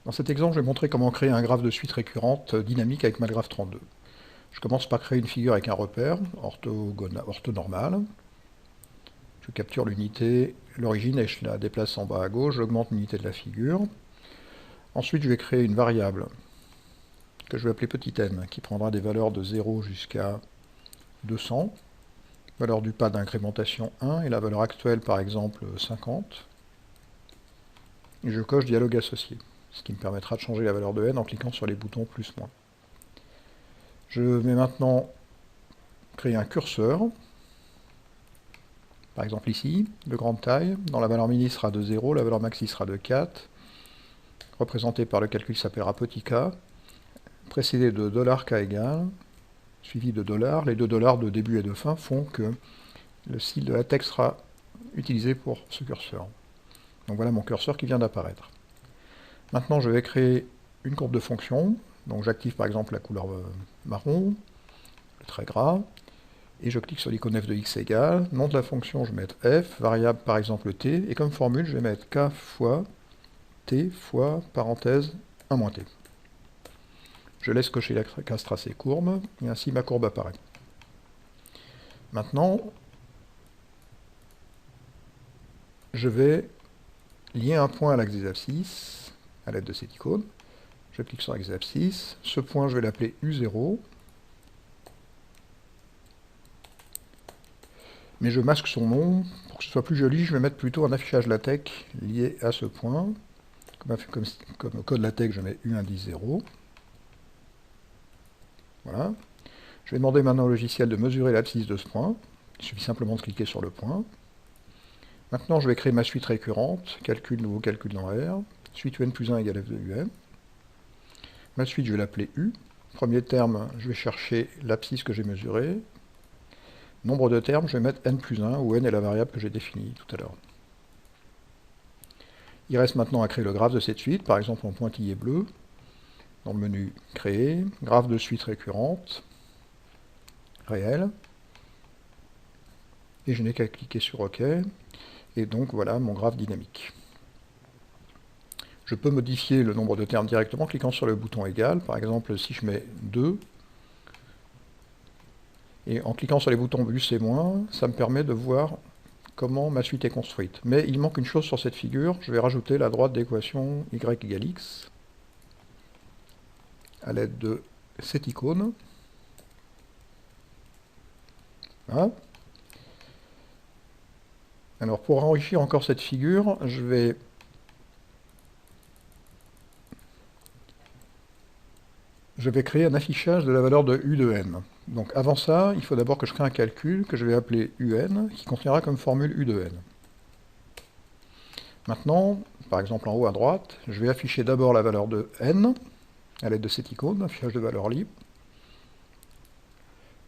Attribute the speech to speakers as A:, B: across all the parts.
A: Dans cet exemple, je vais montrer comment créer un graphe de suite récurrente dynamique avec Malgraph 32. Je commence par créer une figure avec un repère, orthonormal. Je capture l'unité, l'origine, et je la déplace en bas à gauche, j'augmente l'unité de la figure. Ensuite, je vais créer une variable que je vais appeler petit m, qui prendra des valeurs de 0 jusqu'à 200, valeur du pas d'incrémentation 1, et la valeur actuelle, par exemple, 50. Et je coche dialogue associé, ce qui me permettra de changer la valeur de n en cliquant sur les boutons plus-moins. Je vais maintenant créer un curseur, par exemple ici, de grande taille, dont la valeur mini sera de 0, la valeur maxi sera de 4, représenté par le calcul qui s'appellera petit k, précédé de $k égale, suivi de $. Les 2 $ de début et de fin font que le style de la texte sera utilisé pour ce curseur. Donc voilà mon curseur qui vient d'apparaître. Maintenant, je vais créer une courbe de fonction. Donc j'active par exemple la couleur marron, le trait gras, et je clique sur l'icône f de x égale. Nom de la fonction, je vais mettre f, variable par exemple t, et comme formule, je vais mettre k fois t fois parenthèse 1 moins t. Je laisse cocher la case tracée courbe, et ainsi ma courbe apparaît. Maintenant, je vais lier un point à l'axe des abscisses, à l'aide de cette icône. Je clique sur l'axe des abscisses. Ce point, je vais l'appeler U0. Mais je masque son nom. Pour que ce soit plus joli, je vais mettre plutôt un affichage LaTeX lié à ce point. Comme code LaTeX, je mets U indice 0. Voilà. Je vais demander maintenant au logiciel de mesurer l'abscisse de ce point. Il suffit simplement de cliquer sur le point. Maintenant, je vais créer ma suite récurrente. Calcul, nouveau calcul dans R. Suite UN plus 1 égale F de UN. Ma suite, je vais l'appeler U. Premier terme, je vais chercher l'abscisse que j'ai mesurée. Nombre de termes, je vais mettre n plus 1, où n est la variable que j'ai définie tout à l'heure. Il reste maintenant à créer le graphe de cette suite, par exemple en pointillé bleu. Dans le menu Créer, graphe de suite récurrente, réel. Et je n'ai qu'à cliquer sur OK. Et donc voilà mon graphe dynamique. Je peux modifier le nombre de termes directement en cliquant sur le bouton égal. Par exemple, si je mets 2, et en cliquant sur les boutons plus et moins, ça me permet de voir comment ma suite est construite. Mais il manque une chose sur cette figure, je vais rajouter la droite d'équation y égale x à l'aide de cette icône. Voilà. Alors pour enrichir encore cette figure, je vais créer un affichage de la valeur de U de n. Donc avant ça, il faut d'abord que je crée un calcul que je vais appeler UN, qui contiendra comme formule U de n. Maintenant, par exemple en haut à droite, je vais afficher d'abord la valeur de n, à l'aide de cette icône, affichage de valeur libre.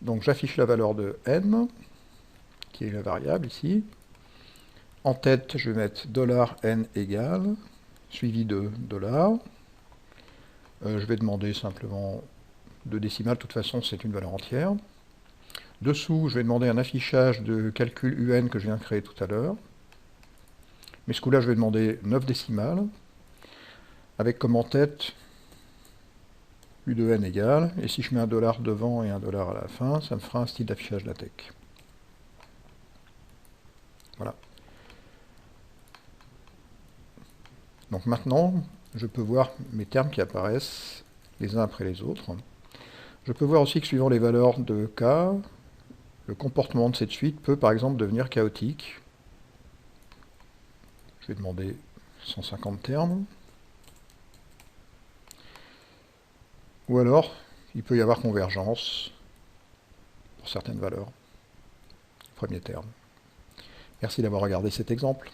A: Donc j'affiche la valeur de n, qui est la variable ici. En tête, je vais mettre $n égale, suivi de $. Je vais demander simplement 2 décimales, de toute façon c'est une valeur entière. Dessous, je vais demander un affichage de calcul UN que je viens de créer tout à l'heure. Mais ce coup-là, je vais demander 9 décimales, avec comme en tête U de n égale, et si je mets un $, devant et un $, à la fin, ça me fera un style d'affichage LaTeX. Voilà. Donc maintenant, je peux voir mes termes qui apparaissent les uns après les autres. Je peux voir aussi que suivant les valeurs de k, le comportement de cette suite peut par exemple devenir chaotique. Je vais demander 150 termes. Ou alors, il peut y avoir convergence pour certaines valeurs. Premier terme. Merci d'avoir regardé cet exemple.